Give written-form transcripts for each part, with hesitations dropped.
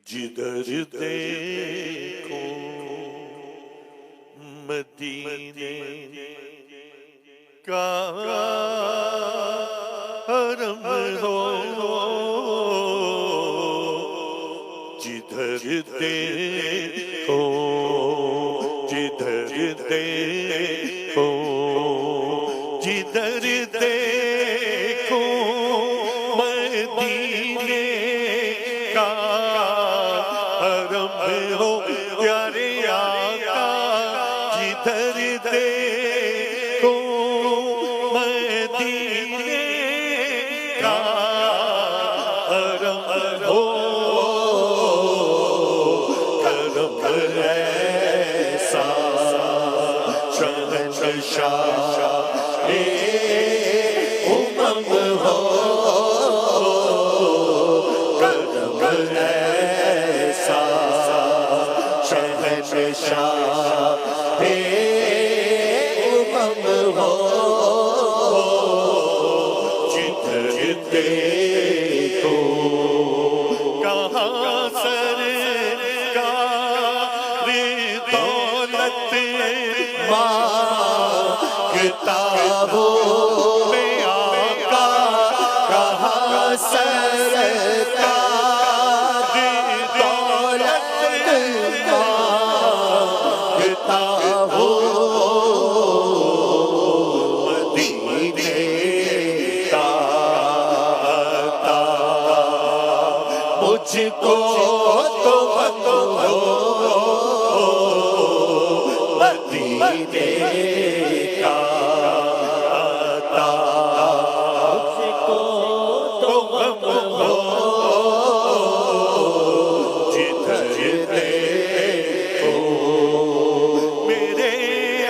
جدھر دیکھو مدینے کا حرم ہو، جدھر دیکھو جدھر دیکھو جدھر دیکھو مدینے کا حرم ہو پیارے آقا، جدھر دیکھو مدینے کا حرم ہو، کرم ایسا شہنشاہ امم ہو، کرم ایسا شہنشاہ امم ہو، جدھر دیکھو کہاں سرکار دولت مانگتا ہو میں آقا، کہاں سرکار دولت مانگتا ہو، مدینے کا عطا مجھ کو تو ہو، مدینے کا عطا مجھ کو تو ہو، جدھر دیکھو میرے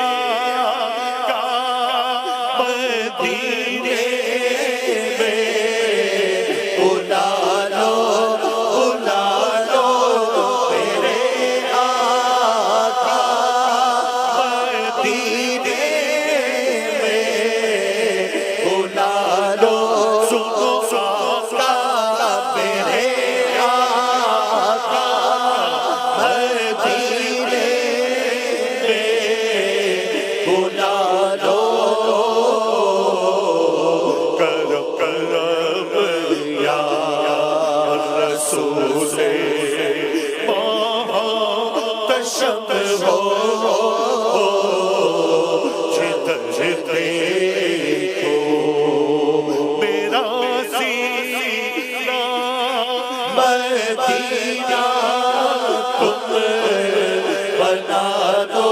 آقا مدینے میں بلا لو میرے آقا مدینے میں بلا لو، سنو آقا میرے آقا مدینے میں بلا لو، کرم کرم یا رسول محتشم ہو، جدھر دیکھو میرا سینہ مدینہ تم بنا دو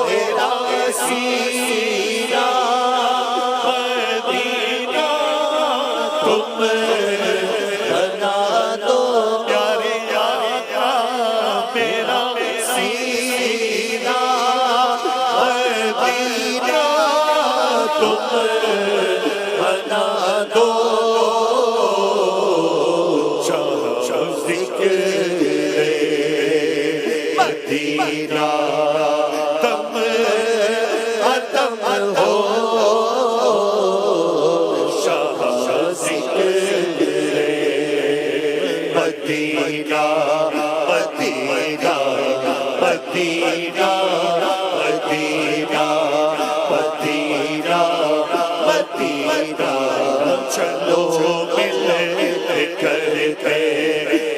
میرا سینہ مدینہ تم بنا دو، پیارے آقا میرا سینہ مدینہ تم بنا دو، چاہو ذکر مدینہ تم ختم ہو، شاہ ذکر مدینہ مدینہ مدینہ مدینہ مدینہ مدینہ، چلو مل کرتے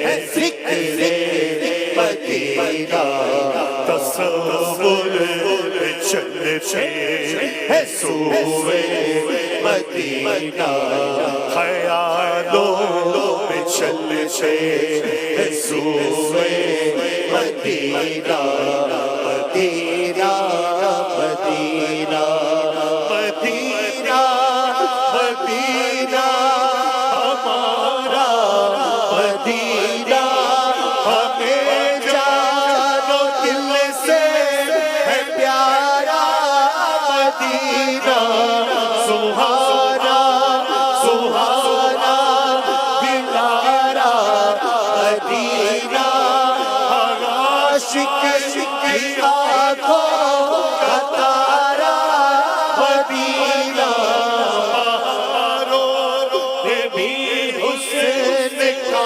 ہیں ذکر مدینہ، تصور چلتے ہیں سوئے مدینہ، خیالوں میں چلتے ہیں سوئے مدینہ، مدینہ مدینہ مدینہ مدینہ ہمارا مدینہ، ہمیں جانو دل سے ہے پیارا مدینہ، سہانا سہانا دلارا مدینہ، عاشق کی آنکھوں کا تارا مدینہ، بہاروں میں بھی حسن کا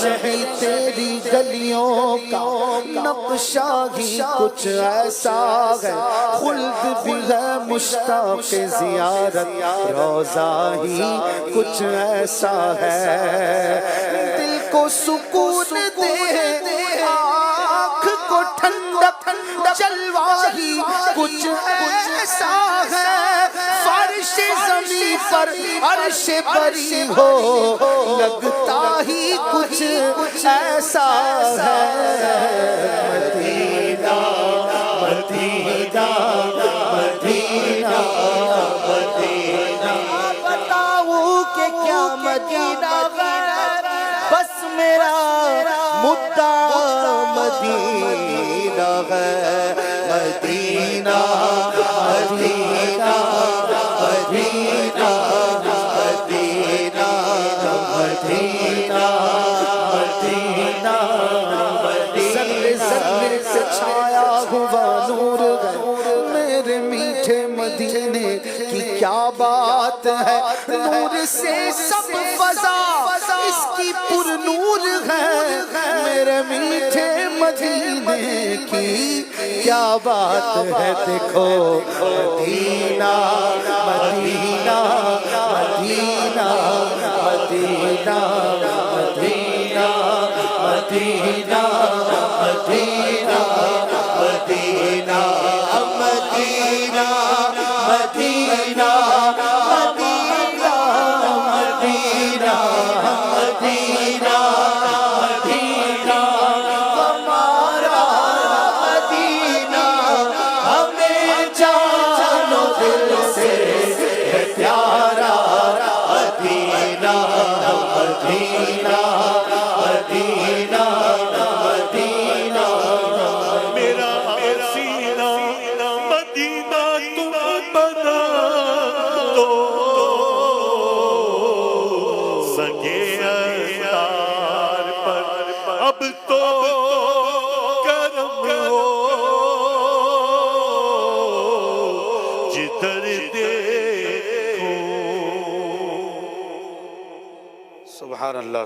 شہی تیری گلیوں کا نقشہ ہی کچھ ایسا ہے، خلد بھی ہے مشتاق زیارت، روضہ ہی کچھ ایسا ہے، دل کو سکون دے آنکھ کو ٹھنڈک، جلوہ ہی کچھ ایسا ہے، فرش زمین پر عرش بری ہو لگتا ہی کچھ ایسا ہے، مدینہ مدینہ مدینہ مدینہ، بتاؤں کہ کیا مدینہ ہے، بس میرا مدعا مدینہ ہے، مدینہ مدینہ مدینہ مدینہ مدینہ مدینہ، ذرے سے چھایا ہوا نور ہے میرے میٹھے مدینے کی، کیا بات ہے، نور سے سب فضا اس کی پر نور ہے، میرے میٹھے مدینے کی کیا بات ہے، دیکھو مدینہ مدینہ مدینہ مدینہ مدینہ مدینہ مدینہ مدینہ مدینہ مدینہ مدینہ مدینہ مدینہ مدینہ، ہمارا مدینہ ہمیں جان و دل سے ہے پیارا، مدینہ مدینہ مدینہ مدینہ، میرا سینہ مدینہ تم بنا دو، سگے اثار پر اب تو کرم ہو، جدھر دیکھو سبحان اللہ۔